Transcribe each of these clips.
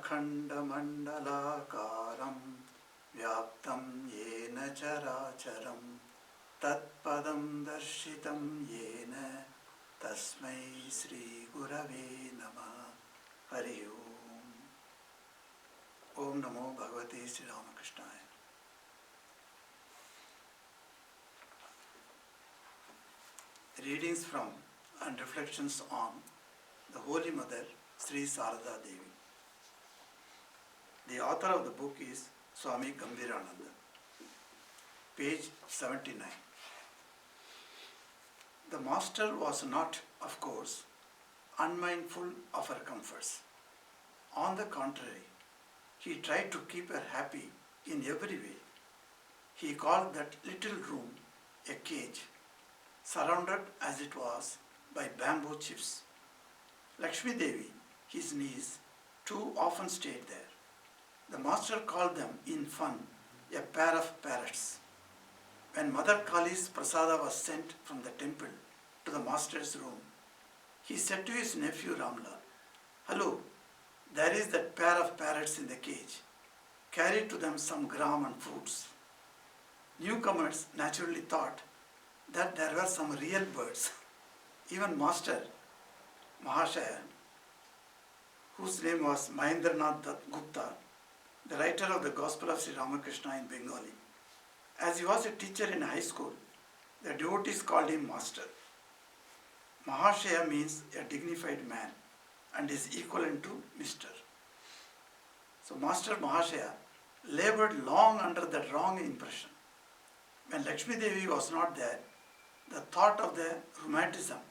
अखण्डमण्डलाकारं व्याप्तं येन चराचरं तत्पदं दर्शितं येन तस्मै श्रीगुरवे नमः। हरि ओम। ओम नमो भगवते Shri रामकृष्णाय। Readings from and reflections on the Holy Mother Sri Sarada Devi. The author of the book is Swami Gambhirananda. Page 79. The master was not, of course, unmindful of her comforts. On the contrary, he tried to keep her happy in every way. He called that little room a cage, surrounded as it was by bamboo chips. Lakshmi Devi, his niece, too often stayed there. The master called them in fun a pair of parrots. When Mother Kali's prasada was sent from the temple to the master's room, he said to his nephew Ramlal, "Hello, there is that pair of parrots in the cage. Carry to them some gram and fruits." Newcomers naturally thought that there were some real birds. Even Master Mahashaya, whose name was Mahendranath Dutt Gupta, the writer of the Gospel of Sri Ramakrishna in Bengali, as he was a teacher in high school, the devotees called him Master. Mahashaya means a dignified man and is equivalent to Mr. So Master Mahashaya labored long under that wrong impression. When Lakshmi Devi was not there, the thought of the rheumatism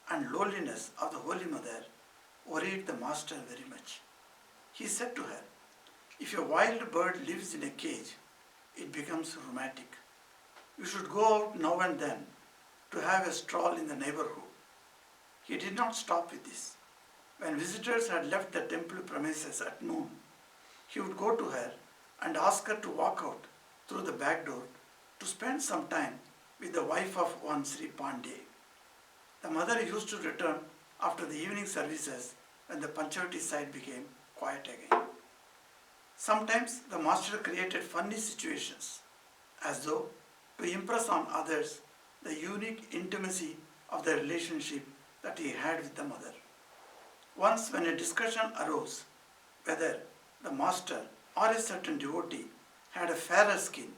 and loneliness of the Holy Mother worried the master very much. He said to her, "If a wild bird lives in a cage, it becomes rheumatic. You should go out now and then to have a stroll in the neighborhood." He did not stop with this. When visitors had left the temple premises at noon, he would go to her and ask her to walk out through the back door to spend some time with the wife of one Sri Pandey. The mother used to return after the evening services when the Panchavati side became quiet again. Sometimes the master created funny situations as though to impress on others the unique intimacy of the relationship that he had with the mother. Once when a discussion arose whether the master or a certain devotee had a fairer skin,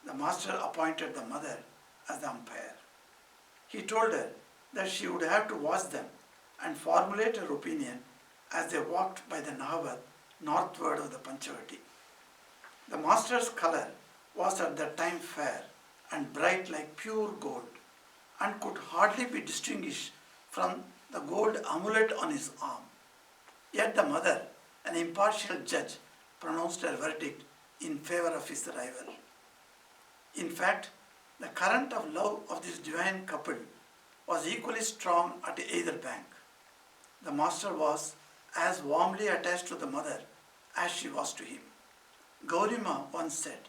the master appointed the mother as the umpire. He told her that she would have to watch them and formulate her opinion as they walked by the Nahavat northward of the Panchavati. The master's color was at that time fair and bright like pure gold and could hardly be distinguished from the gold amulet on his arm. Yet the mother, an impartial judge, pronounced her verdict in favor of his rival. In fact, the current of love of this divine couple was equally strong at either bank. The master was as warmly attached to the mother as she was to him. Gaurima once said,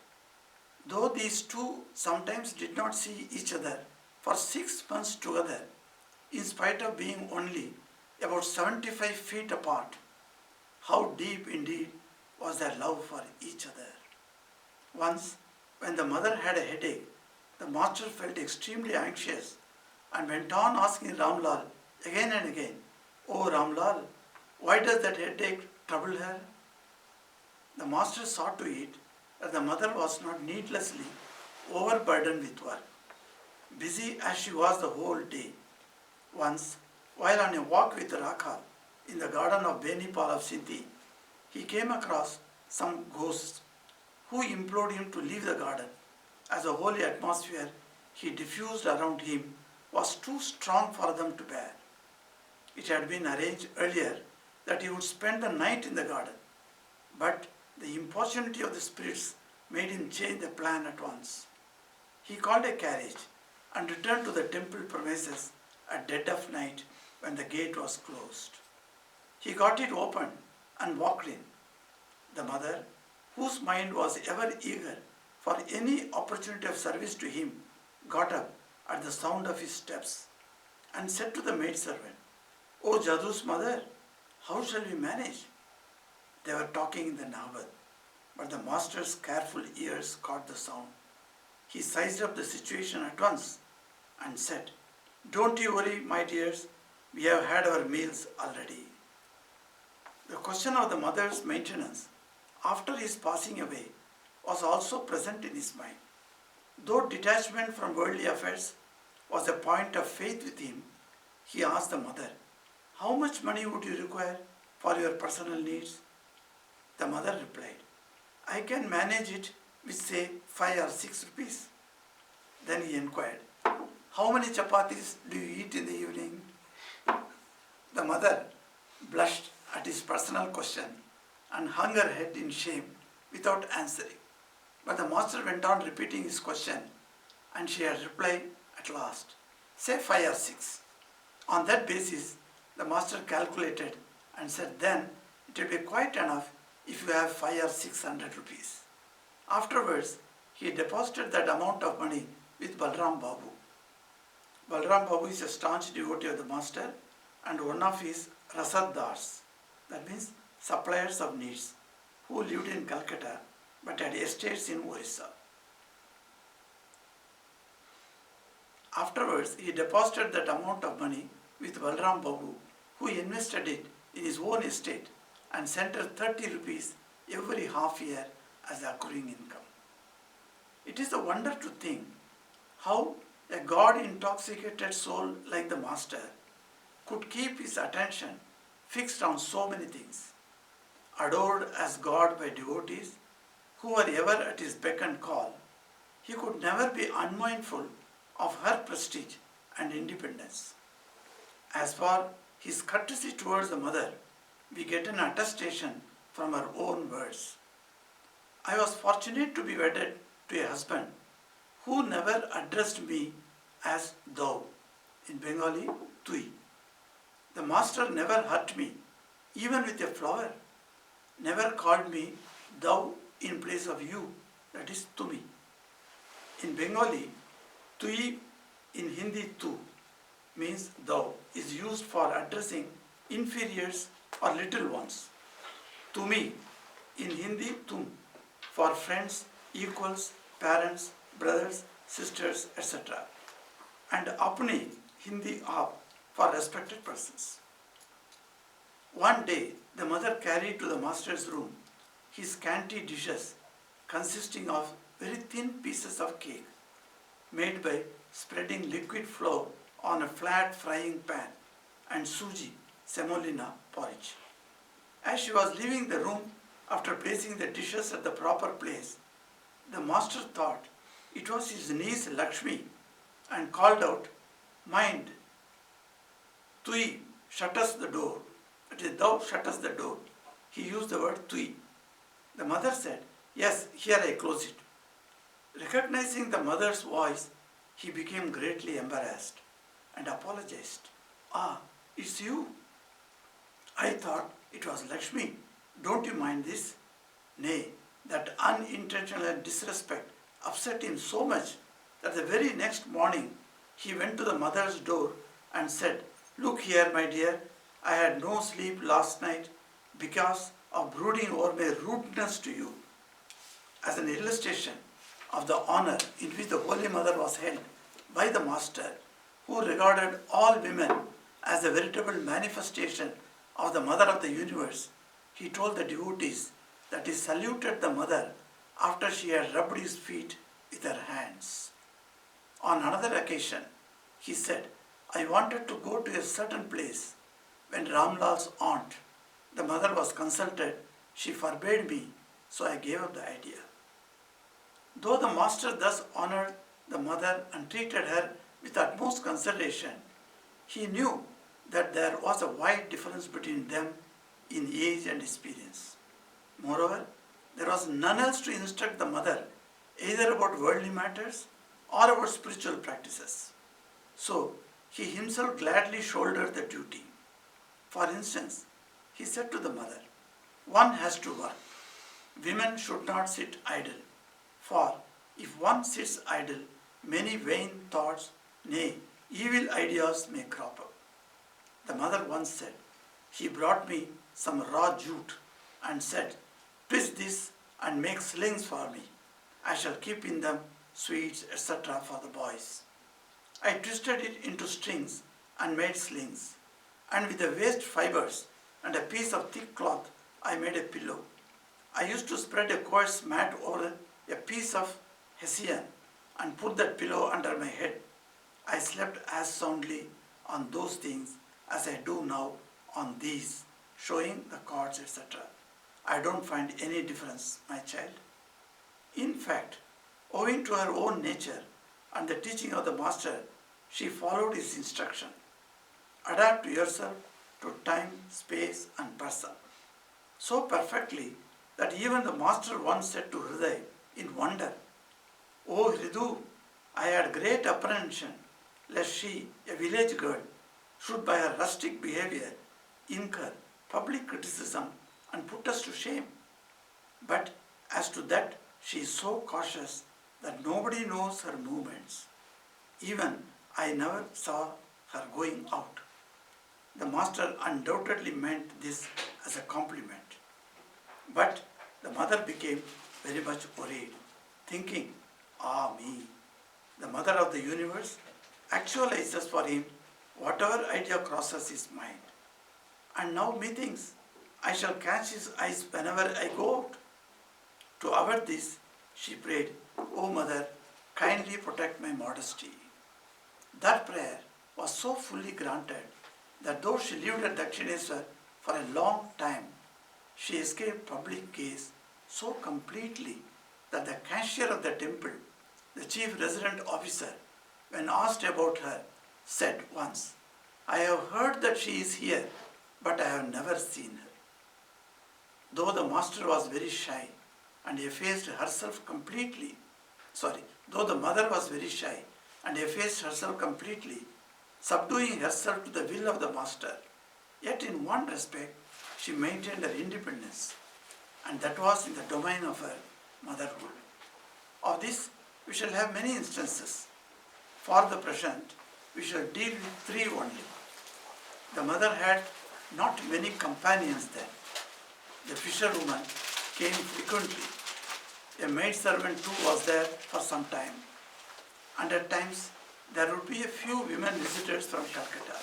"Though these two sometimes did not see each other for 6 months together, in spite of being only about 75 feet apart, how deep indeed was their love for each other." Once, when the mother had a headache, the master felt extremely anxious and went on asking Ramlal again and again, "Oh Ramlal, why does that headache trouble her?" The master saw to it that the mother was not needlessly overburdened with work, busy as she was the whole day. Once, while on a walk with Rakha in the garden of Benipal of Sinti, he came across some ghosts who implored him to leave the garden, as the holy atmosphere he diffused around him was too strong for them to bear. It had been arranged earlier that he would spend the night in the garden, but the importunity of the spirits made him change the plan at once. He called a carriage and returned to the temple premises at dead of night when the gate was closed. He got it open and walked in. The mother, whose mind was ever eager for any opportunity of service to him, got up at the sound of his steps and said to the maidservant, "O Jadu's mother, how shall we manage?" They were talking in the Navad, but the master's careful ears caught the sound. He sized up the situation at once and said, "Don't you worry, my dears, we have had our meals already." The question of the mother's maintenance after his passing away was also present in his mind. Though detachment from worldly affairs was a point of faith with him, he asked the mother, "How much money would you require for your personal needs?" The mother replied, "I can manage it with say 5 or 6 rupees. Then he inquired, "How many chapatis do you eat in the evening?" The mother blushed at his personal question and hung her head in shame without answering. But the master went on repeating his question, and she had replied at last, "Say 5 or 6. On that basis, the master calculated and said, "Then it will be quite enough if you have 5 or 600 rupees. Afterwards, he deposited that amount of money with Balram Babu. Balram Babu is a staunch devotee of the master and one of his Rasaddars, that means suppliers of needs, who lived in Calcutta but had estates in Orissa. Afterwards, he deposited that amount of money with Balram Babu, who invested it in his own estate and sent her 30 rupees every half year as accruing income. It is a wonder to think how a God-intoxicated soul like the Master could keep his attention fixed on so many things. Adored as God by devotees who were ever at his beck and call, he could never be unmindful of her prestige and independence. As for his courtesy towards the mother, we get an attestation from her own words. "I was fortunate to be wedded to a husband who never addressed me as thou," in Bengali, tui. "The master never hurt me, even with a flower, never called me thou in place of you, that is tumi." In Bengali, tui, in Hindi tu, means thou, is used for addressing inferiors or little ones. Tumi, in Hindi tum, for friends, equals, parents, brothers, sisters, etc. And apni, Hindi aap, for respected persons. One day, the mother carried to the master's room his scanty dishes consisting of very thin pieces of cake made by spreading liquid flour on a flat frying pan and suji, semolina porridge. As she was leaving the room after placing the dishes at the proper place, the master thought it was his niece Lakshmi and called out, "Mind, tui, shut us the door." That is, "Thou shut us the door." He used the word tui. The mother said, "Yes, here I close it." Recognizing the mother's voice, he became greatly embarrassed and apologized. "Ah, it's you. I thought it was Lakshmi. Don't you mind this?" Nay, that unintentional disrespect upset him so much that the very next morning he went to the mother's door and said, "Look here, my dear, I had no sleep last night because of brooding over my rudeness to you." As an illustration of the honor in which the Holy Mother was held by the Master, who regarded all women as a veritable manifestation of the Mother of the universe, he told the devotees that he saluted the Mother after she had rubbed his feet with her hands. On another occasion, he said, "I wanted to go to a certain place. When Ramlal's aunt, the mother, was consulted, she forbade me, so I gave up the idea." Though the master thus honored the mother and treated her with utmost consideration, he knew that there was a wide difference between them in age and experience. Moreover, there was none else to instruct the mother either about worldly matters or about spiritual practices. So, he himself gladly shouldered the duty. For instance, he said to the mother, "One has to work. Women should not sit idle. For if one sits idle, many vain thoughts, nay, evil ideas may crop up." The mother once said, "He brought me some raw jute and said, "Twist this and make slings for me. I shall keep in them sweets, etc. for the boys." I twisted it into strings and made slings, and with the waste fibers and a piece of thick cloth, I made a pillow. I used to spread a coarse mat over a piece of hessian and put that pillow under my head. I slept as soundly on those things as I do now on these, showing the cords, etc. I don't find any difference, my child. In fact, owing to her own nature and the teaching of the Master, she followed his instruction. Adapt yourself to time, space and person. So perfectly that even the Master once said to Hriday in wonder, "O Hridu, I had great apprehension lest she, a village girl, should by her rustic behavior incur public criticism and put us to shame. But as to that, she is so cautious that nobody knows her movements. Even I never saw her going out." The Master undoubtedly meant this as a compliment. But the mother became very much worried, thinking, "Ah me, the mother of the universe actualizes for him whatever idea crosses his mind. And now methinks I shall catch his eyes whenever I go out." To avert this, she prayed, "O Mother, kindly protect my modesty." That prayer was so fully granted that though she lived at Dakshineswar for a long time, she escaped public gaze so completely that the cashier of the temple, the chief resident officer, when asked about her, said once, "I have heard that she is here, but I have never seen her." Though the Master was very shy and effaced herself completely, though the mother was very shy and effaced herself completely, subduing herself to the will of the Master, yet in one respect she maintained her independence, and that was in the domain of her motherhood. Of this we shall have many instances. For the present, we shall deal with three only. The mother had not many companions then. The fisherwoman came frequently. A maidservant too was there for some time. And at times there would be a few women visitors from Calcutta.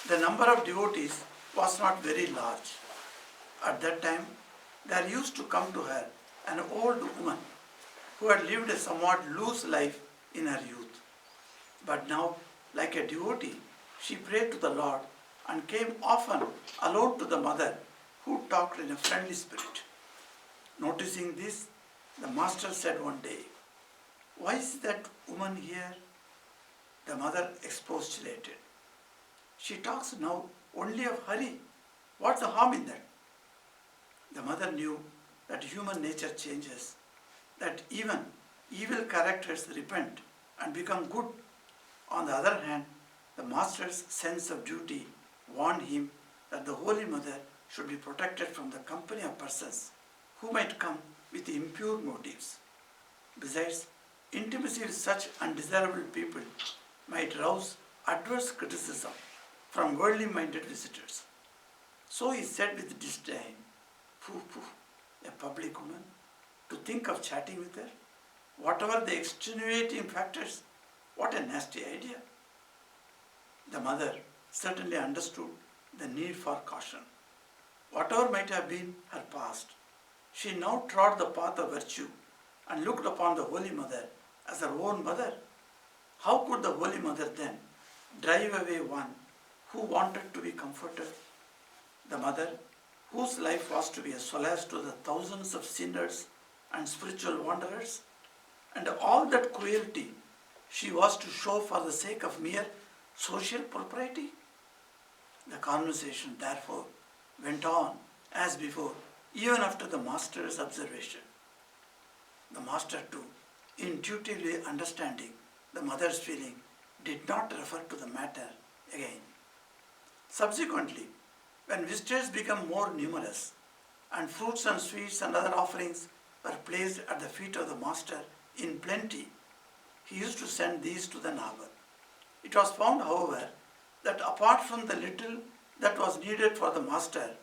The number of devotees was not very large. At that time, there used to come to her an old woman who had lived a somewhat loose life in her youth. But now, like a devotee, she prayed to the Lord and came often alone to the mother, who talked in a friendly spirit. Noticing this, the Master said one day, "Why is that woman here?" The mother expostulated. "She talks now only of Hari. What's the harm in that?" The mother knew that human nature changes, that even evil characters repent and become good. On the other hand, the Master's sense of duty warned him that the Holy Mother should be protected from the company of persons who might come with impure motives. Besides, intimacy with such undesirable people might rouse adverse criticism from worldly-minded visitors. So he said with disdain, "Pooh, pooh, a public woman, to think of chatting with her? Whatever the extenuating factors, what a nasty idea." The mother certainly understood the need for caution. Whatever might have been her past, she now trod the path of virtue and looked upon the Holy Mother as her own mother. How could the Holy Mother then drive away one who wanted to be comforted? The mother, whose life was to be a solace to the thousands of sinners and spiritual wanderers, and all that cruelty she was to show for the sake of mere social propriety? The conversation, therefore, went on as before, even after the Master's observation. The Master too, intuitively understanding the mother's feeling, did not refer to the matter again. Subsequently, when visitors became more numerous and fruits and sweets and other offerings were placed at the feet of the Master in plenty, he used to send these to the Nagar. It was found, however, that apart from the little that was needed for the Master,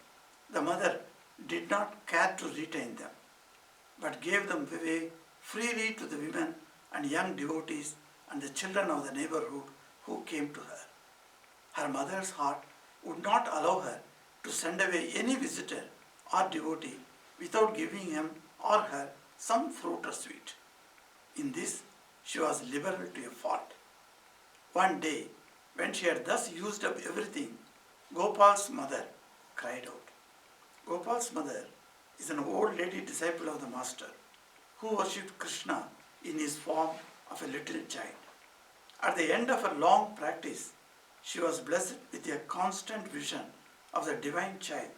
the mother did not care to retain them, but gave them away freely to the women and young devotees and the children of the neighborhood who came to her. Her mother's heart would not allow her to send away any visitor or devotee without giving him or her some fruit or sweet. In this, she was liberal to a fault. One day, when she had thus used up everything, Gopal's mother cried out. Gopal's mother is an old lady disciple of the Master who worshipped Krishna in his form of a little child. At the end of her long practice, she was blessed with a constant vision of the divine child,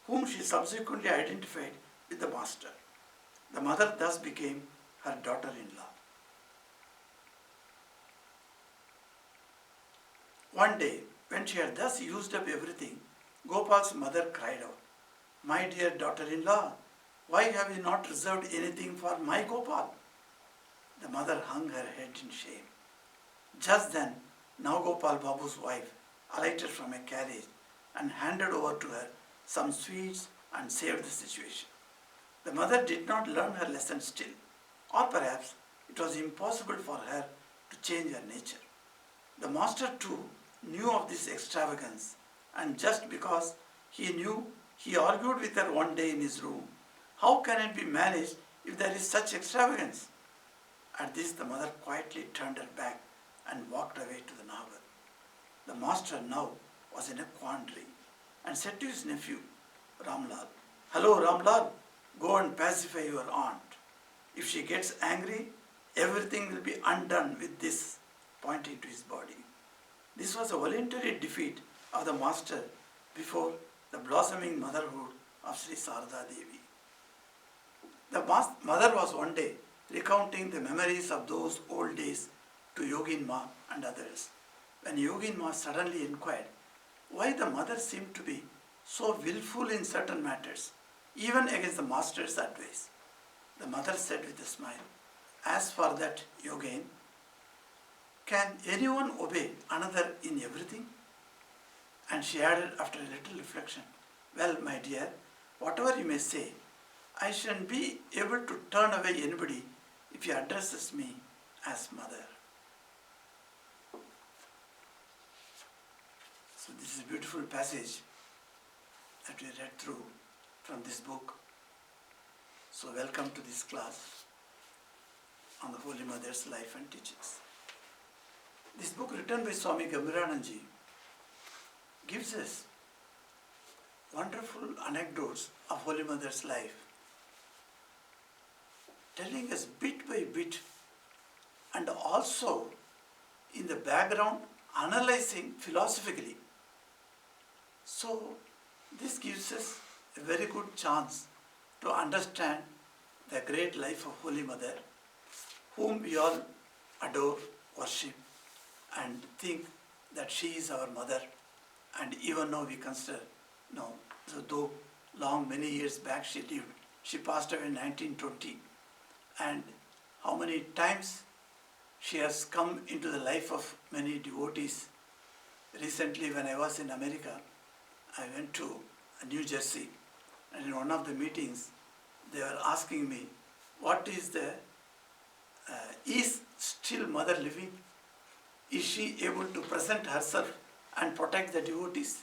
whom she subsequently identified with the Master. The mother thus became her daughter-in-law. One day, when she had thus used up everything, Gopal's mother cried out, "My dear daughter-in-law, why have you not reserved anything for my Gopal?" The mother hung her head in shame. Just then, Navgopal Babu's wife alighted from a carriage and handed over to her some sweets and saved the situation. The mother did not learn her lesson still, or perhaps it was impossible for her to change her nature. The Master too knew of this extravagance, and just because he knew, he argued with her one day in his room. How can it be managed if there is such extravagance? At this, the mother quietly turned her back and walked away to the Nagar. The Master now was in a quandary and said to his nephew, Ramlal, "Hello, Ramlal, go and pacify your aunt. If she gets angry, everything will be undone with this," pointing to his body. This was a voluntary defeat of the Master before the blossoming motherhood of Sri Sarada Devi. The mother was one day recounting the memories of those old days to Yogin Ma and others. When Yogin Ma suddenly inquired why the mother seemed to be so willful in certain matters, even against the Master's advice, the mother said with a smile, "As for that, Yogin, can anyone obey another in everything?" And she added after a little reflection, "Well, my dear, whatever you may say, I shan't be able to turn away anybody if he addresses me as mother." So this is a beautiful passage that we read through from this book. So welcome to this class on the Holy Mother's life and teachings. This book, written by Swami Gambhirananji, gives us wonderful anecdotes of Holy Mother's life, telling us bit by bit, and also in the background analyzing philosophically. So this gives us a very good chance to understand the great life of Holy Mother, whom we all adore, worship, and think that she is our mother. And even now we consider, so though many years back she lived, she passed away in 1920, and how many times she has come into the life of many devotees. Recently, when I was in America, I went to New Jersey, and in one of the meetings, they were asking me, what is is still mother living? Is she able to present herself and protect the devotees?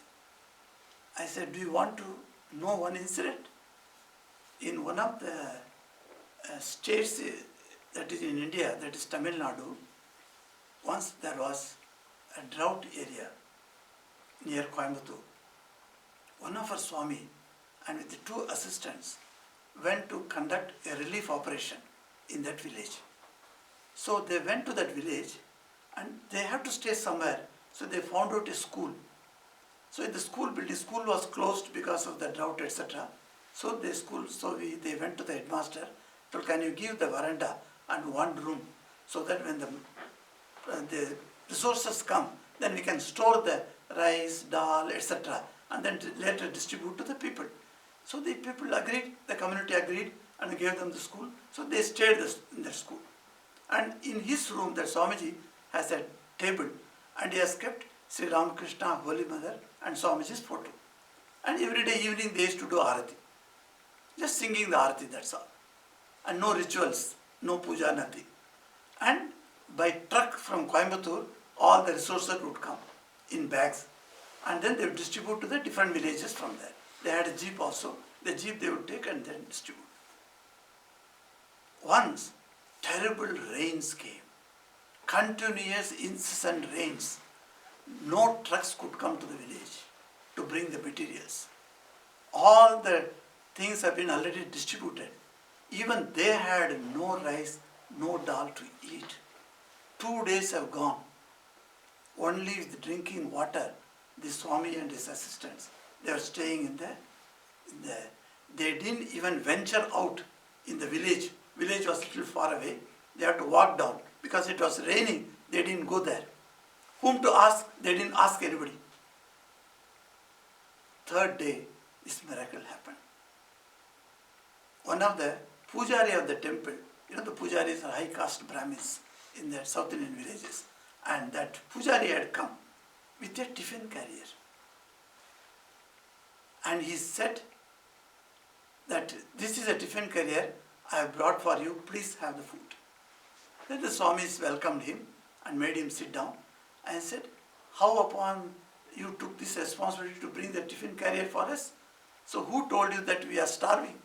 I said, do you want to know one incident? In one of the states that is in India, that is Tamil Nadu, once there was a drought area near Coimbatore. One of our Swami and with the two assistants went to conduct a relief operation in that village. So they went to that village and they had to stay somewhere. So they found out a school. So in the school was closed because of the drought, etc. So they went to the headmaster, told, "Can you give the veranda and one room so that when the resources come, then we can store the rice, dal, etc. and then later distribute to the people." So the people agreed, the community agreed and gave them the school. So they stayed in that school. And in his room, that Swamiji has a table and he has kept Sri Ramakrishna, Holy Mother and Swamiji's photo. And every day evening they used to do arati. Just singing the arati, that's all. And no rituals, no puja, nothing. And by truck from Coimbatore, all the resources would come in bags. And then they would distribute to the different villages from there. They had a jeep also. The jeep they would take and then distribute. Once, terrible rains came. Continuous, incessant rains. No trucks could come to the village to bring the materials. All the things have been already distributed. Even they had no rice, no dal to eat. 2 days have gone. Only with drinking water, the Swami and his assistants, they were staying in the they didn't even venture out in the village. Village was a little far away. They had to walk down. Because it was raining, they didn't go there. Whom to ask? They didn't ask anybody. Third day, this miracle happened. One of the pujari of the temple, the pujaris are high caste Brahmins in the South Indian villages, and that pujari had come with a tiffin carrier. And he said that this is a tiffin carrier I have brought for you, please have the food. Then the Swamis welcomed him and made him sit down and said, how upon you took this responsibility to bring the tiffin carrier for us? So who told you that we are starving?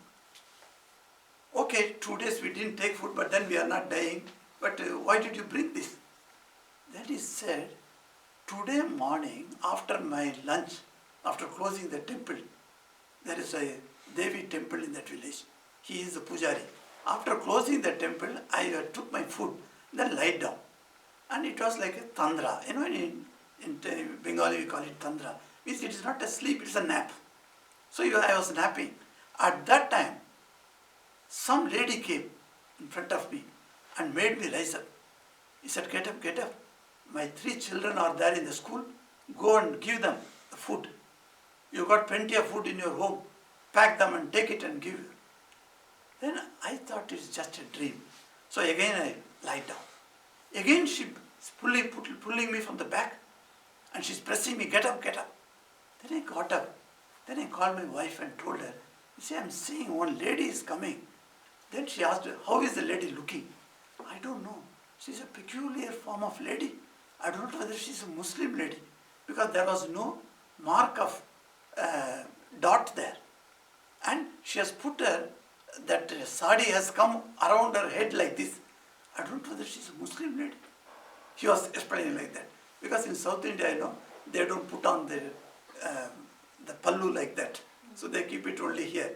Okay, 2 days we didn't take food, but then we are not dying. But why did you bring this? Then he said, today morning after my lunch, after closing the temple, there is a Devi temple in that village. He is the pujari. After closing the temple, I took my food, then lied down. And it was like a tandra. In Bengali we call it tandra. Means it is not a sleep, it is a nap. So I was napping. At that time, some lady came in front of me and made me rise up. He said, get up, get up. My 3 children are there in the school. Go and give them the food. You got plenty of food in your home. Pack them and take it and give you. Then I thought it's just a dream. So again I lied down. Again she is pulling me from the back and she's pressing me, get up, get up. Then I got up. Then I called my wife and told her, you see, I'm seeing one lady is coming. Then she asked her, how is the lady looking? I don't know. She's a peculiar form of lady. I don't know whether she's a Muslim lady because there was no mark of dot there. And she has put that sari has come around her head like this. I don't know whether she's a Muslim lady. She was explaining like that. Because in South India, they don't put on the pallu like that. So they keep it only here.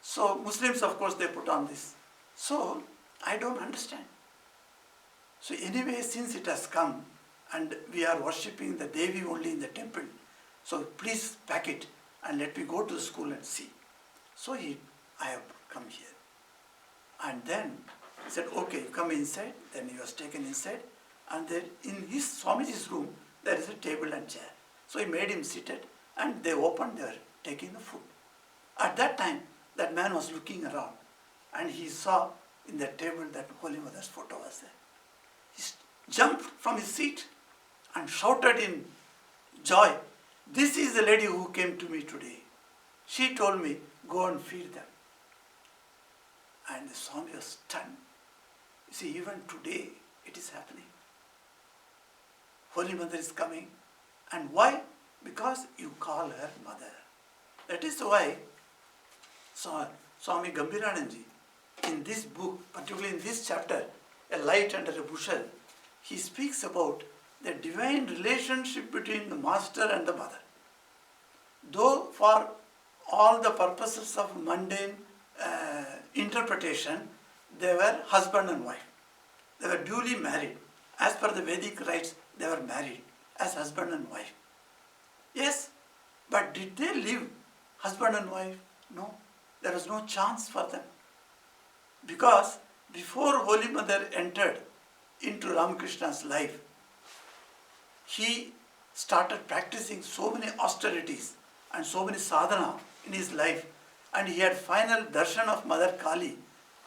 So Muslims, of course, they put on this. So I don't understand. So anyway, since it has come and we are worshipping the Devi only in the temple, so please pack it and let me go to the school and see. So I have come here. And then he said, okay, come inside. Then he was taken inside. And then in his Swamiji's room, there is a table and chair. So he made him seated and they opened, they were taking the food. At that time, that man was looking around and he saw in the table that Holy Mother's photo was there. He jumped from his seat and shouted in joy, this is the lady who came to me today. She told me, go and feed them. And the Swami was stunned. You see, even today it is happening. Holy Mother is coming. And why? Because you call her Mother. That is why Swami Gambhirananji, in this book, particularly in this chapter, A Light Under a Bushel, he speaks about the divine relationship between the Master and the Mother. Though for all the purposes of mundane interpretation, they were husband and wife. They were duly married. As per the Vedic rites, they were married as husband and wife. Yes, but did they live husband and wife? No, there was no chance for them. Because before Holy Mother entered into Ramakrishna's life, he started practicing so many austerities and so many sadhana in his life, and he had final darshan of Mother Kali,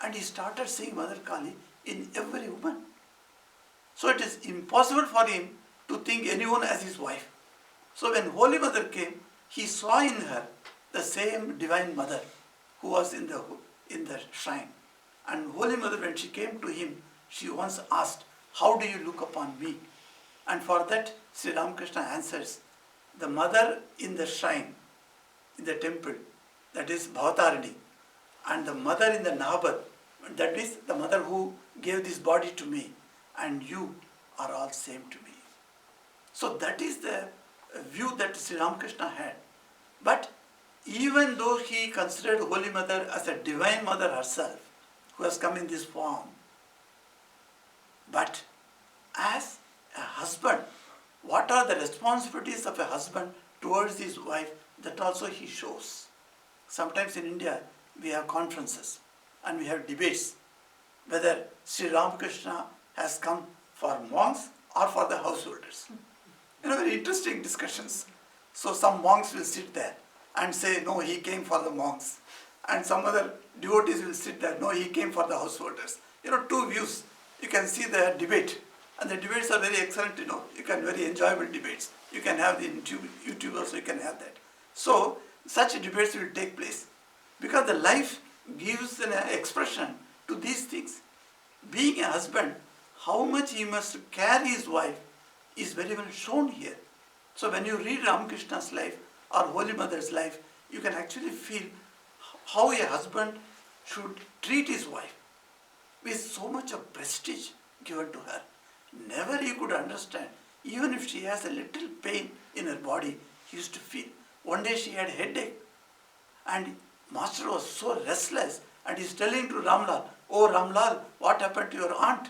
and he started seeing Mother Kali in every woman. So it is impossible for him to think anyone as his wife. So when Holy Mother came, he saw in her the same Divine Mother who was in the shrine. And Holy Mother, when she came to him, she once asked, "How do you look upon me?" And for that, Sri Ramakrishna answers, the mother in the shrine, in the temple, that is Bhavatarini, and the mother in the Nahabad, that is the mother who gave this body to me, and you are all same to me. So that is the view that Sri Ramakrishna had. But even though he considered Holy Mother as a divine mother herself, who has come in this form, but as a husband, what are the responsibilities of a husband towards his wife, that also he shows. Sometimes in India, we have conferences and we have debates whether Sri Ramakrishna has come for monks or for the householders. Very interesting discussions. So some monks will sit there and say, no, he came for the monks. And some other devotees will sit there, no, he came for the householders. Two views. You can see the debate. And the debates are very excellent, You can very enjoyable debates. You can have the YouTube also, you can have that. So, such debates will take place. Because the life gives an expression to these things. Being a husband, how much he must carry his wife is very well shown here. So when you read Ramakrishna's life or Holy Mother's life, you can actually feel how a husband should treat his wife with so much of prestige given to her. Never you could understand, even if she has a little pain in her body, he used to feel. One day she had headache and Master was so restless and he's telling to Ramlal, "Oh Ramlal, what happened to your aunt?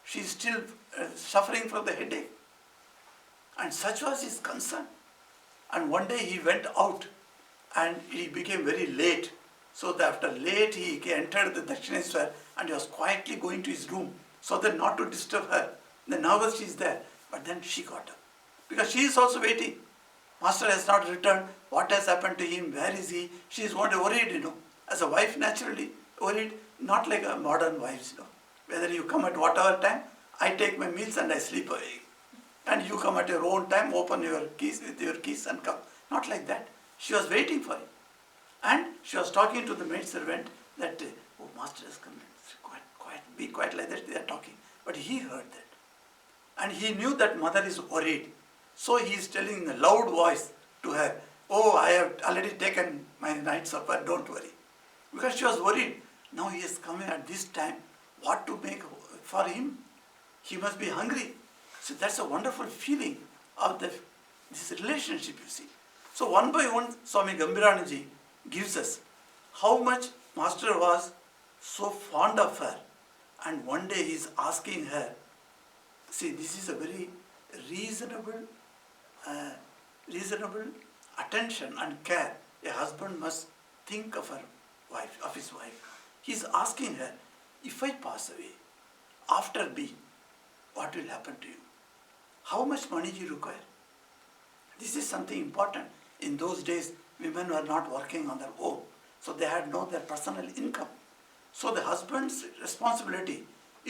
She is still suffering from the headache." And such was his concern. And one day he went out and he became very late. So that after late he entered the Dakshineswar and he was quietly going to his room so that not to disturb her. Then now she is there. But then she got up. Because she is also waiting. Master has not returned. What has happened to him? Where is he? She is worried, As a wife, naturally worried. Not like a modern wives, Whether you come at whatever time, I take my meals and I sleep away. And you come at your own time, open your keys with your keys and come. Not like that. She was waiting for him. And she was talking to the maidservant that, "Oh, Master has come. Quiet, be quiet," like that they are talking. But he heard that. And he knew that mother is worried. So he is telling in a loud voice to her, "Oh, I have already taken my night supper, don't worry." Because she was worried. Now he is coming at this time. What to make for him? He must be hungry. So that's a wonderful feeling of this relationship, you see. So one by one, Swami Gambhirananji gives us how much Master was so fond of her. And one day he is asking her, see, this is a very reasonable attention and care a husband must think of his wife. He is asking her, "If I pass away, after me, what will happen to you? How much money do you require?" This is something important. In those days, women were not working on their own. So they had no their personal income. So the husband's responsibility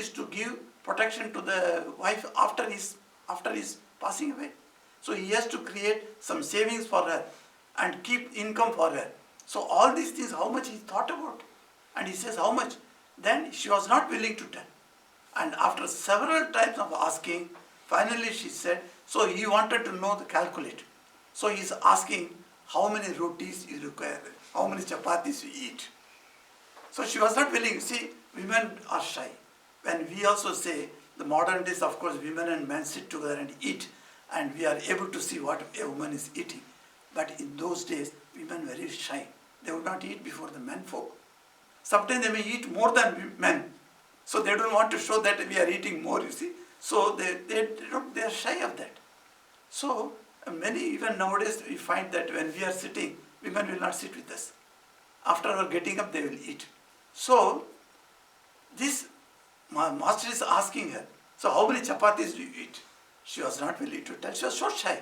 is to give protection to the wife after his passing away. So he has to create some savings for her and keep income for her. So all these things, how much he thought about. And he says, "How much?" Then she was not willing to tell. And after several times of asking, finally she said, so he wanted to know the calculate. So he is asking how many rotis you require, how many chapatis you eat. So she was not willing. See, women are shy. When we also say, the modern days, of course, women and men sit together and eat, and we are able to see what a woman is eating. But in those days, women were very shy. They would not eat before the men folk. Sometimes they may eat more than men. So they don't want to show that we are eating more, you see. So they are shy of that. So many, even nowadays, we find that when we are sitting, women will not sit with us. After our getting up, they will eat. So this master is asking her, so how many chapatis do you eat? She was not willing to tell. She was so shy.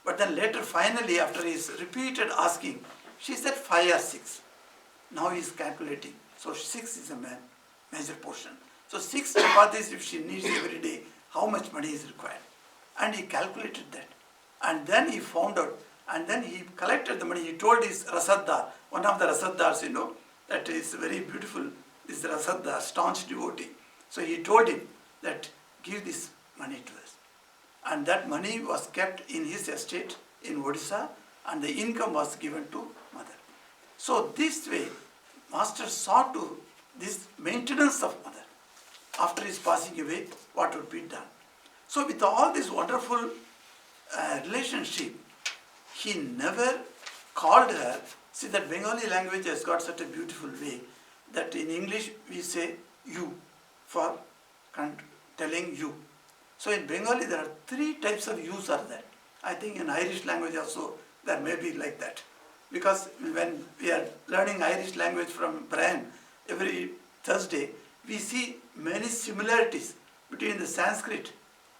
But then later, finally, after his repeated asking, she said 5 or 6. Now he is calculating. So 6 is a major portion. So 6 chapatis if she needs every day, how much money is required? And he calculated that. And then he found out, and then he collected the money. He told his Rasaddar, one of the Rasaddars, that is very beautiful. This Rasad, the staunch devotee. So he told him that give this money to us. And that money was kept in his estate in Odisha, and the income was given to mother. So this way, master saw to this maintenance of mother. After his passing away, what would be done? So with all this wonderful relationship, he never called her. See, that Bengali language has got such a beautiful way that in English we say you for telling you. So in Bengali there are 3 types of yous are there. I think in Irish language also there may be like that. Because when we are learning Irish language from Brian every Thursday, we see many similarities between the Sanskrit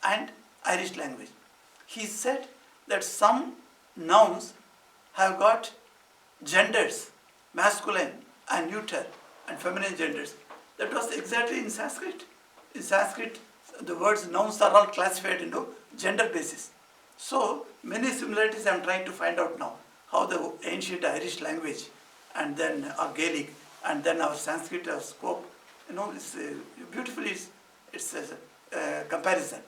and Irish language. He said that some nouns have got genders, masculine and neuter and feminine genders. That was exactly in Sanskrit. In Sanskrit, the words nouns are all classified into gender basis. So many similarities I am trying to find out now. How the ancient Irish language and then our Gaelic and then our Sanskrit spoke, it's beautifully it's a comparison.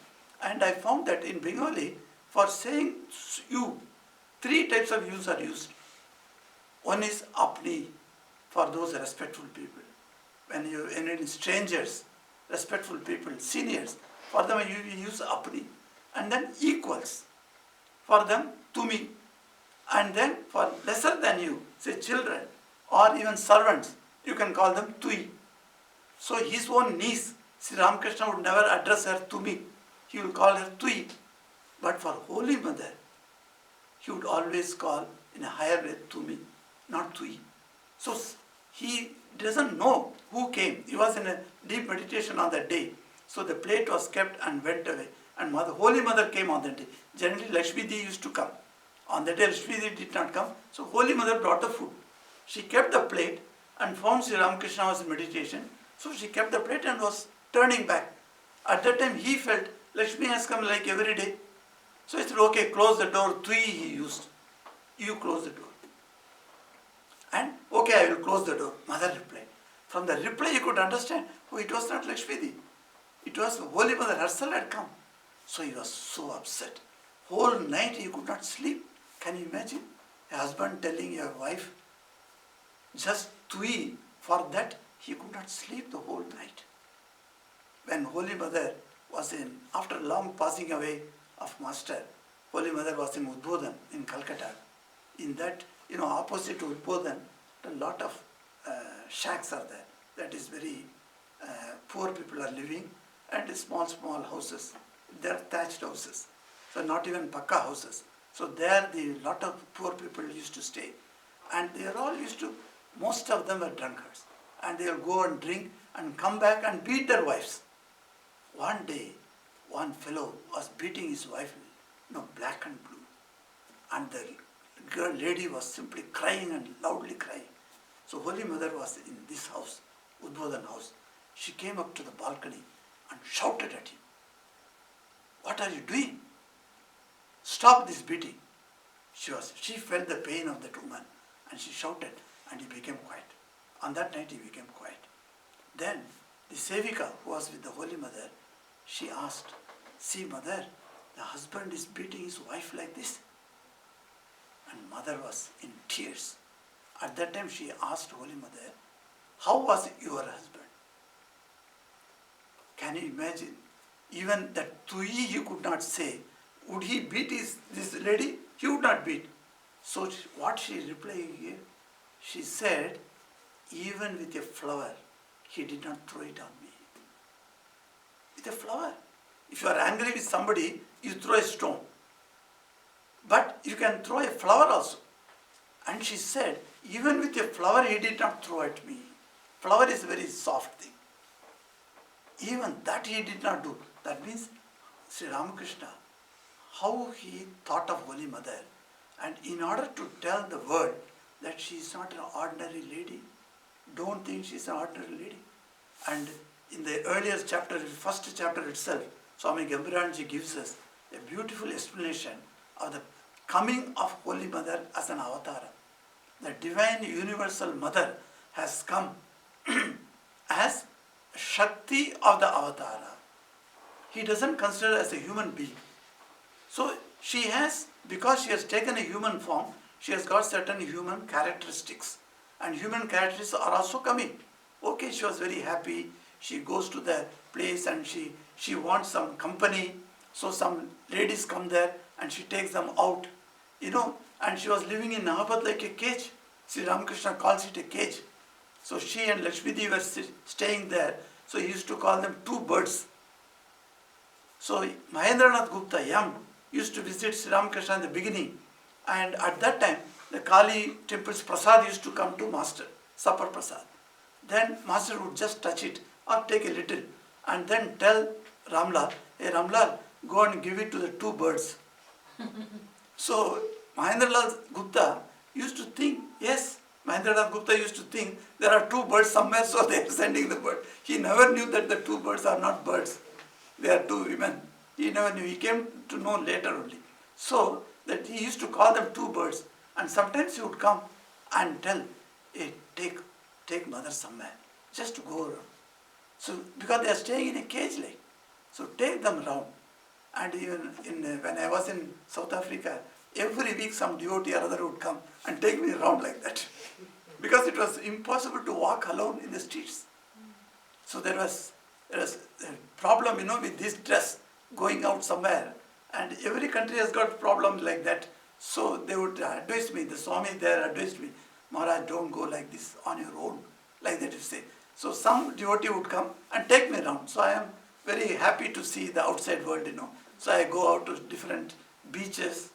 And I found that in Bengali, for saying you, 3 types of yous are used. One is apni, for those respectful people. When you in strangers, respectful people, seniors, for them you use apni. And then equals, for them tumi. And then for lesser than you, say children or even servants, you can call them tui. So his own niece, Sri Ramakrishna would never address her tumi. He would call her tui. But for Holy Mother, he would always call in a higher way tumi, not tui. So he doesn't know who came. He was in a deep meditation on that day. So the plate was kept and went away. And Holy Mother came on that day. Generally Lakshmi Di used to come. On that day Lakshmi Di did not come. So Holy Mother brought the food. She kept the plate and found Sri Ramakrishna was in meditation. So she kept the plate and was turning back. At that time he felt Lakshmi has come like every day. So he said, okay, close the door. Tui he used. You close the door. And okay, I will close the door. Mother replied. From the reply you could understand, oh, it was not Lakshmi Di. It was Holy Mother herself had come. So he was so upset. Whole night he could not sleep. Can you imagine? A husband telling a wife, just tui, for that he could not sleep the whole night. When Holy Mother was after long passing away of Master, Holy Mother was in Udbodhan in Calcutta. In that, opposite to Udbodhan, a lot of shacks are there. That is very poor people are living, and small houses. They are thatched houses. So not even pakka houses. So there the lot of poor people used to stay. And they are all most of them were drunkards. And they will go and drink and come back and beat their wives. One day, one fellow was beating his wife, black and blue. And the lady was simply crying and loudly crying. So Holy Mother was in this house, Udbodhan house. She came up to the balcony and shouted at him. What are you doing? Stop this beating. She felt the pain of that woman and she shouted and he became quiet. On that night he became quiet. Then the Sevika who was with the Holy Mother, she asked, see Mother, the husband is beating his wife like this. And Mother was in tears. At that time she asked Holy Mother, how was your husband? Can you imagine? Even that tui he could not say. Would he beat this lady? He would not beat. So what she replied here? She said, even with a flower, he did not throw it on me. With a flower. If you are angry with somebody, you throw a stone. But you can throw a flower also. And she said, even with a flower, he did not throw at me. Flower is a very soft thing. Even that he did not do. That means Sri Ramakrishna, how he thought of Holy Mother, and in order to tell the world that she is not an ordinary lady, don't think she is an ordinary lady. And in the earlier chapter, first chapter itself, Swami Gambiranji gives us a beautiful explanation of the coming of Holy Mother as an avatar. The divine universal mother has come as Shakti of the Avatara. He doesn't consider as a human being. So she has, because she has taken a human form, she has got certain human characteristics. And human characteristics are also coming. Okay, she was very happy. She goes to the place and she wants some company. So some ladies come there and she takes them out. And she was living in Nahabad like a cage. Sri Ramakrishna calls it a cage. So she and Lakshmi Devi were staying there. So he used to call them two birds. So Mahendranath Gupta, young, used to visit Sri Ramakrishna in the beginning. And at that time, the Kali temple's prasad used to come to Master, supper prasad. Then Master would just touch it or take a little and then tell Ramlal, hey Ramlal, go and give it to the two birds. So Mahendranath Gupta used to think, yes, Mahendranath Gupta used to think there are two birds somewhere, so they are sending the bird. He never knew that the two birds are not birds. They are two women. He never knew. He came to know later only. So that he used to call them two birds. And sometimes he would come and tell, hey, take mother somewhere. Just to go around. So because they are staying in a cage like. So take them around. And even when I was in South Africa, every week some devotee or other would come and take me around like that. Because it was impossible to walk alone in the streets. So there was a problem, with this dress going out somewhere. And every country has got problems like that. So they would advise me, the Swami there advised me, Maharaj, don't go like this on your own, like that you say. So some devotee would come and take me around. So I am very happy to see the outside world, So I go out to different beaches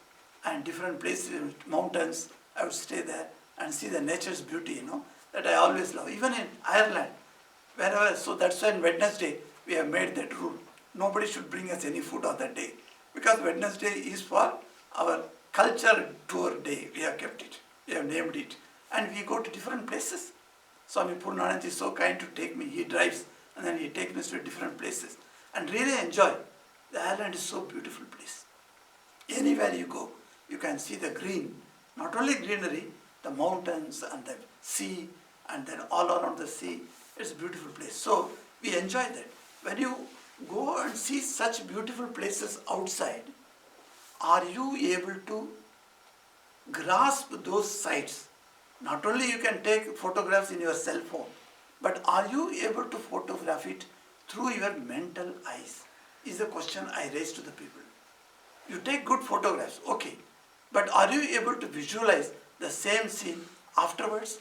and different places, mountains. I would stay there and see the nature's beauty, that I always love. Even in Ireland, wherever, so that's why on Wednesday we have made that rule. Nobody should bring us any food on that day. Because Wednesday is for our culture tour day. We have kept it. We have named it. And we go to different places. Swami Purnanand is so kind to take me. He drives and then he takes me to different places. And really enjoy. The Ireland is so beautiful place. Anywhere you go, you can see the green. Not only greenery, the mountains and the sea and then all around the sea. It's a beautiful place. So we enjoy that. When you go and see such beautiful places outside, are you able to grasp those sights? Not only you can take photographs in your cell phone, but are you able to photograph it through your mental eyes? Is the question I raise to the people. You take good photographs, okay, but are you able to visualize the same scene afterwards?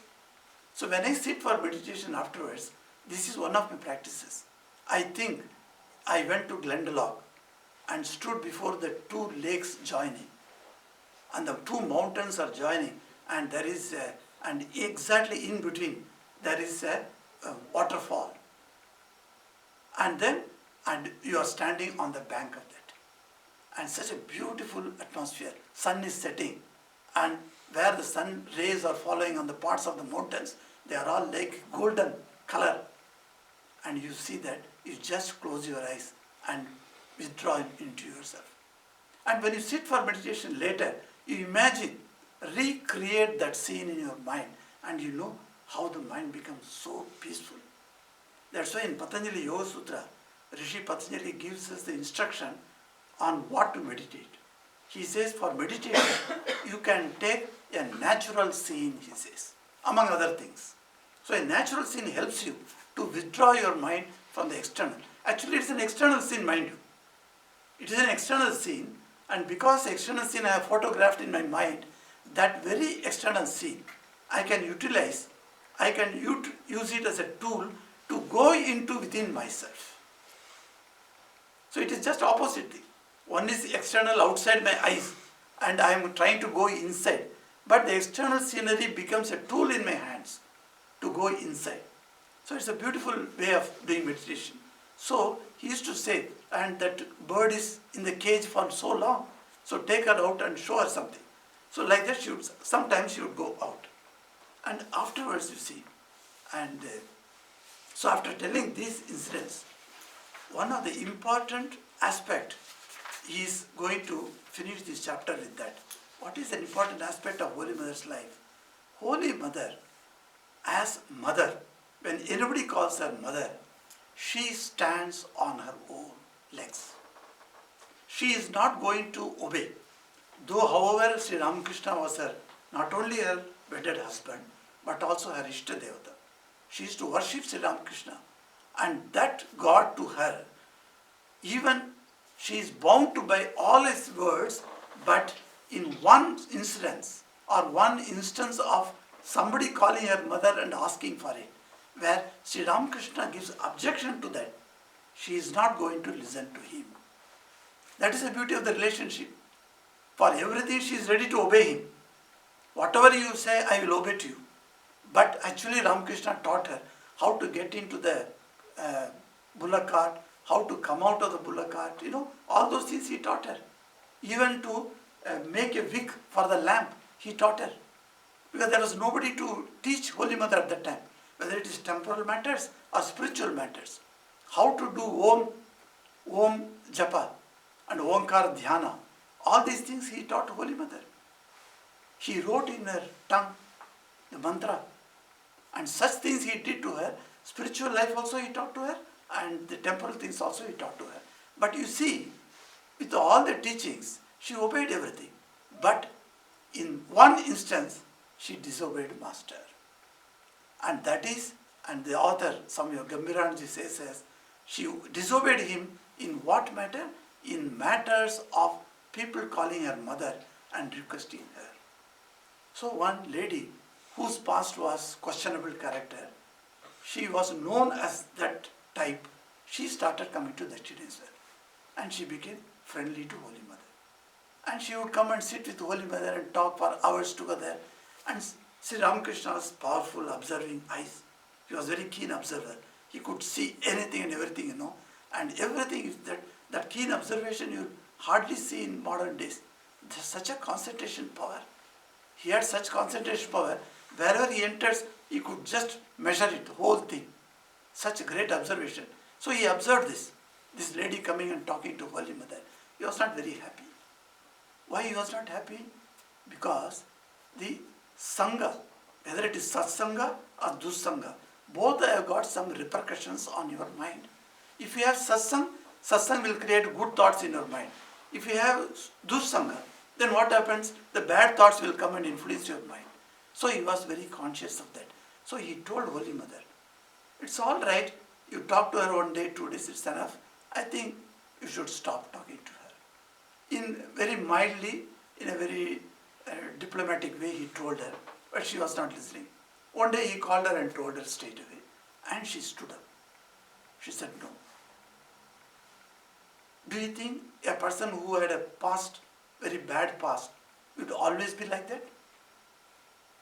So when I sit for meditation afterwards, this is one of my practices. I think I went to Glendalough and stood before the two lakes joining. And the two mountains are joining, and there is and exactly in between there is a waterfall. And you are standing on the bank of that. And such a beautiful atmosphere. Sun is setting, and where the sun rays are falling on the parts of the mountains, they are all like golden color. And you see that, you just close your eyes and withdraw into yourself. And when you sit for meditation later, you imagine, recreate that scene in your mind, and you know how the mind becomes so peaceful. That's why in Patanjali Yoga Sutra, Rishi Patanjali gives us the instruction on what to meditate. He says for meditation, you can take a natural scene, he says, among other things. So a natural scene helps you to withdraw your mind from the external. Actually, it's an external scene, mind you. It is an external scene, and because external scene I have photographed in my mind, that very external scene I can utilize, I can use it as a tool to go into within myself. So it is just opposite thing. One is external outside my eyes, and I am trying to go inside. But the external scenery becomes a tool in my hands to go inside. So it's a beautiful way of doing meditation. So he used to say, and that bird is in the cage for so long, so take her out and show her something. So like that sometimes she would go out. And afterwards, you see, and so after telling these incidents, one of the important aspect, he is going to finish this chapter with that. What is an important aspect of Holy Mother's life? Holy Mother as mother, when anybody calls her mother, she stands on her own legs. She is not going to obey. Though, however, Sri Ramakrishna was her, not only her wedded husband, but also her Ishta Devata. She used to worship Sri Ramakrishna, and that God to her, even she is bound to by all his words, but in one instance or one instance of somebody calling her mother and asking for it, where Sri Ramakrishna gives objection to that, she is not going to listen to him. That is the beauty of the relationship. For everything she is ready to obey him. Whatever you say, I will obey to you. But actually Ramakrishna taught her how to get into the bullock cart, how to come out of the bullock cart, all those things he taught her. Even to make a wick for the lamp, he taught her. Because there was nobody to teach Holy Mother at that time, whether it is temporal matters or spiritual matters. How to do Om Japa and Omkar Dhyana, all these things he taught Holy Mother. He wrote in her tongue the mantra, and such things he did to her. Spiritual life also he taught to her, and the temporal things also he taught to her. But you see, with all the teachings, she obeyed everything. But in one instance, she disobeyed Master. And that is, and the author, Swami Gambhiranji says, she disobeyed him in what matter? In matters of people calling her mother and requesting her. So one lady whose past was questionable character, she was known as that type, she started coming to Dakshineswar and she became friendly to Holy Mother. And she would come and sit with Holy Mother and talk for hours together. And Sri Ramakrishna's powerful observing eyes, he was a very keen observer. He could see anything and everything, and everything, that keen observation you hardly see in modern days. There's such a concentration power. He had such concentration power, wherever he enters, he could just measure it, the whole thing. Such a great observation. So he observed this lady coming and talking to Holy Mother. He was not very happy. Why he was not happy? Because the Sangha, whether it is Satsanga or Dussanga, both have got some repercussions on your mind. If you have Satsang will create good thoughts in your mind. If you have Dussanga, then what happens? The bad thoughts will come and influence your mind. So he was very conscious of that. So he told Holy Mother, it's all right, you talk to her 1 day, 2 days, it's enough. I think you should stop talking to her. In very mildly, in a very diplomatic way, he told her, but she was not listening. 1 day he called her and told her straight away, and she stood up. She said, no. Do you think a person who had a past, very bad past, would always be like that?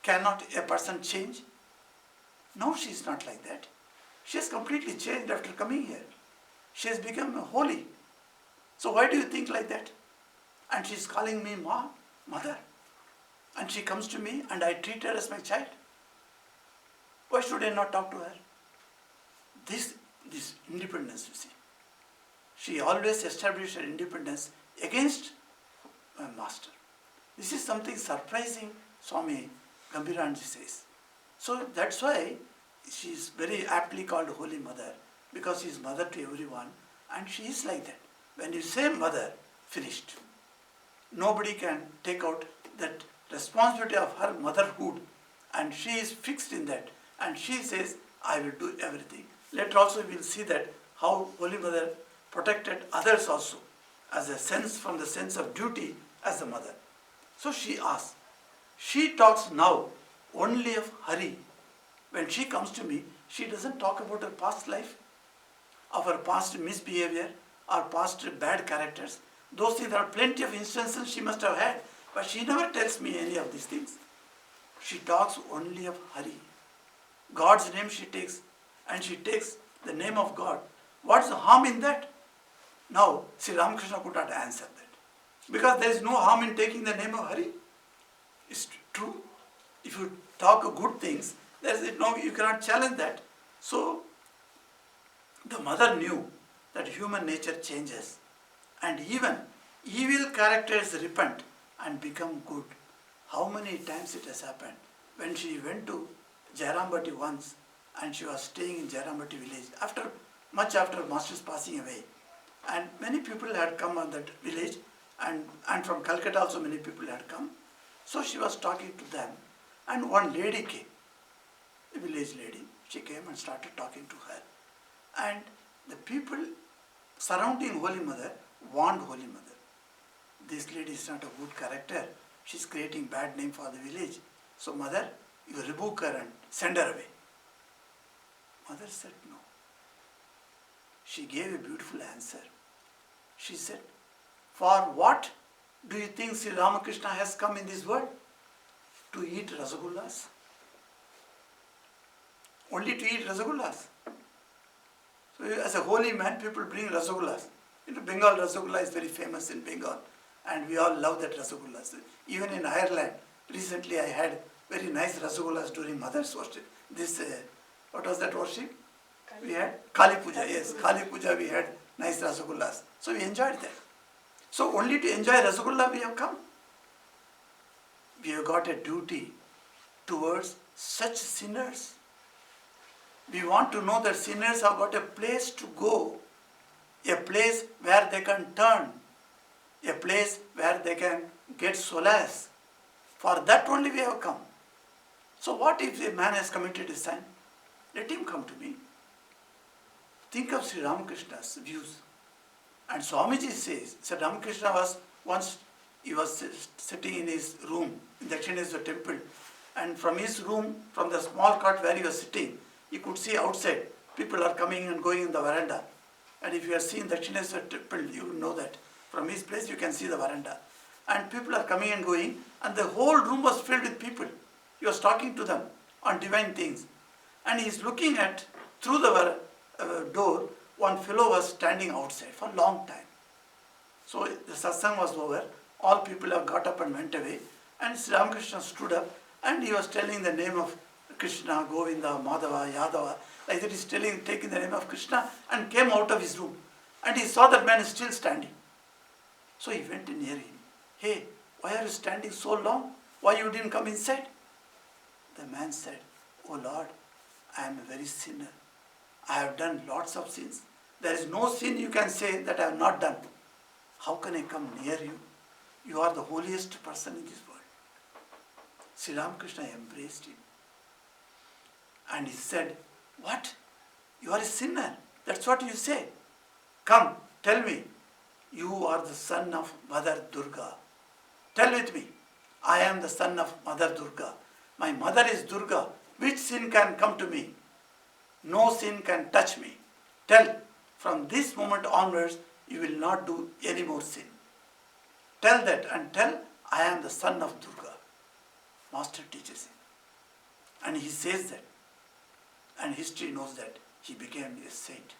Cannot a person change? No, she is not like that. She has completely changed after coming here. She has become holy. So why do you think like that? And she is calling me mother. And she comes to me and I treat her as my child. Why should I not talk to her? This independence, you see. She always established her independence against my master. This is something surprising, Swami Gambhiranji says. So that's why she is very aptly called Holy Mother, because she is mother to everyone, and she is like that. When you say mother, finished. Nobody can take out that responsibility of her motherhood, and she is fixed in that, and she says, I will do everything. Later also we will see that how Holy Mother protected others also, as a sense, from the sense of duty as a mother. So she asks, she talks now only of Hari. When she comes to me, she doesn't talk about her past life, of her past misbehavior, or past bad characters. Those things, there are plenty of instances she must have had, but she never tells me any of these things. She talks only of Hari. God's name she takes, and she takes the name of God. What's the harm in that? Now, Sri Ramakrishna could not answer that. Because there is no harm in taking the name of Hari. It's true. If you talk good things, there is no, you cannot challenge that. So, the mother knew that human nature changes, and even evil characters repent and become good. How many times it has happened? When she went to Jairambati once, and she was staying in Jairambati village much after Master's passing away. And many people had come on that village, and from Calcutta also many people had come. So she was talking to them, and one lady came, a village lady. She came and started talking to her. And the people surrounding Holy Mother warned Holy Mother. This lady is not a good character. She is creating bad name for the village. So Mother, you rebuke her and send her away. Mother said no. She gave a beautiful answer. She said, for what do you think Sri Ramakrishna has come in this world? To eat rasagullas? Only to eat rasagullas. So as a holy man, people bring rasagullas. Bengal rasagulla is very famous in Bengal, and we all love that rasagullas. Even in Ireland, recently I had very nice rasagullas during Mother's worship. What was that worship? We had Kali Puja, yes, Kali Puja we had nice rasagullas. So we enjoyed that. So only to enjoy rasagulla we have come. We have got a duty towards such sinners. We want to know that sinners have got a place to go, a place where they can turn, a place where they can get solace. For that only we have come. So what if a man has committed a sin? Let him come to me. Think of Sri Ramakrishna's views. And Swamiji says, Sri Ramakrishna was once, he was sitting in his room in the Dakshineshwar temple, and from his room, from the small cot where he was sitting, he could see outside, people are coming and going in the veranda. And if you have seen Dakshineshwar temple, you will know that. From his place you can see the veranda. And people are coming and going, and the whole room was filled with people. He was talking to them on divine things. And he is looking at, through the door, one fellow was standing outside for a long time. So the satsang was over, all people have got up and went away, and Sri Ramakrishna stood up and he was telling the name of Krishna, Govinda, Madhava, Yadava, like that he's taking the name of Krishna, and came out of his room. And he saw that man is still standing. So he went near him. Hey, why are you standing so long? Why you didn't come inside? The man said, oh Lord, I am a very sinner. I have done lots of sins. There is no sin you can say that I have not done. How can I come near you? You are the holiest person in this world. Sri Ramakrishna embraced him. And he said, what? You are a sinner. That's what you say. Come, tell me. You are the son of Mother Durga. Tell with me. I am the son of Mother Durga. My mother is Durga. Which sin can come to me? No sin can touch me. Tell, from this moment onwards, you will not do any more sin. Tell that, and tell, I am the son of Durga. Master teaches him. And he says that. And history knows that he became a saint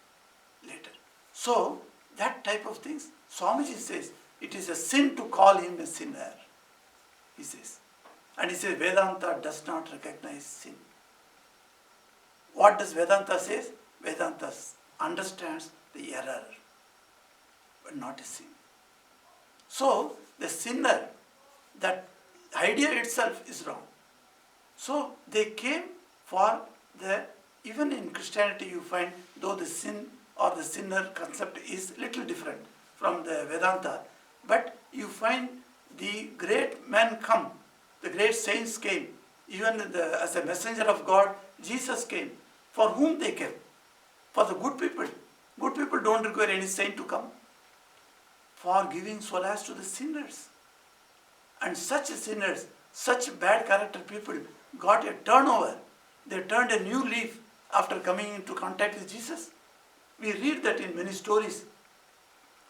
later. So, that type of things, Swamiji says, it is a sin to call him a sinner. He says. And he says, Vedanta does not recognize sin. What does Vedanta say? Vedanta understands the error, but not a sin. So, the sinner, that idea itself is wrong. So, they came for even in Christianity you find, though the sin or the sinner concept is little different from the Vedanta, but you find the great men come, the great saints came, even as a messenger of God, Jesus came. For whom they came? For the good people. Good people don't require any saint to come. For giving solace to the sinners. And such sinners, such bad character people got a turnover. They turned a new leaf after coming into contact with Jesus. We read that in many stories.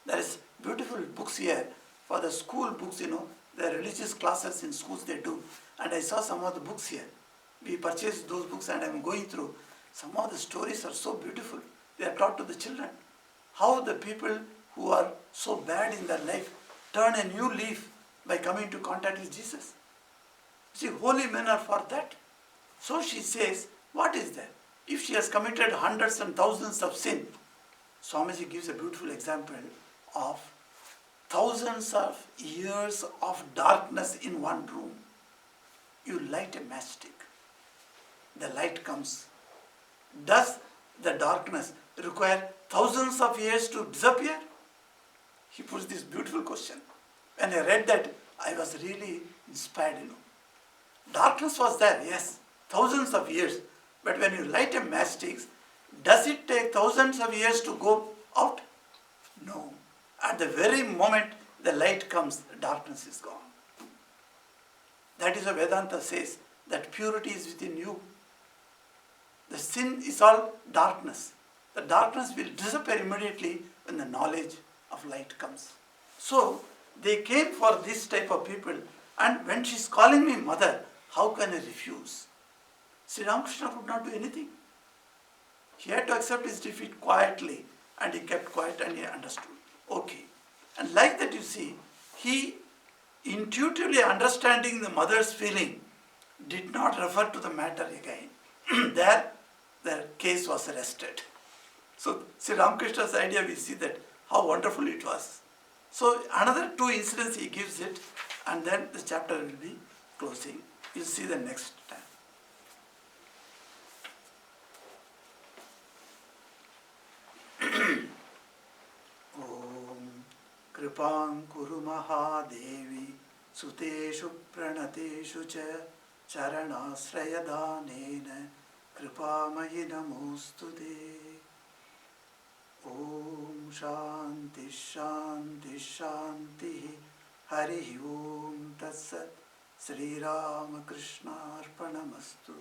There is beautiful books here for the school books, the religious classes in schools they do. And I saw some of the books here. We purchased those books and I am going through. Some of the stories are so beautiful. They are taught to the children. How the people who are so bad in their life turn a new leaf by coming into contact with Jesus. See, holy men are for that. So she says, what is that? If she has committed hundreds and thousands of sin, Swamiji gives a beautiful example of thousands of years of darkness in one room. You light a matchstick. the light comes. Does the darkness require thousands of years to disappear? He puts this beautiful question. When I read that, I was really inspired. Darkness was there, yes, thousands of years. But when you light a matchstick, does it take thousands of years to go out? No. At the very moment the light comes, darkness is gone. That is what Vedanta says, that purity is within you. The sin is all darkness. The darkness will disappear immediately when the knowledge of light comes. So they came for this type of people, and when she is calling me mother, how can I refuse? Sri Ramakrishna could not do anything. He had to accept his defeat quietly, and he kept quiet and he understood. Okay. And like that, you see, he intuitively understanding the mother's feeling did not refer to the matter again. There, the case was arrested. So Sri Ramakrishna's idea, we see that how wonderful it was. So another two incidents he gives it, and then the chapter will be closing. You'll see the next time. Om Kripam Kuru Mahadevi Suteshu Pranateshu Cha Charanasrayadanena Kripamayi Namostute. Om Shanti Shanti Shanti Hari Om Tat Sat Sri Ramakrishna Arpanamastu.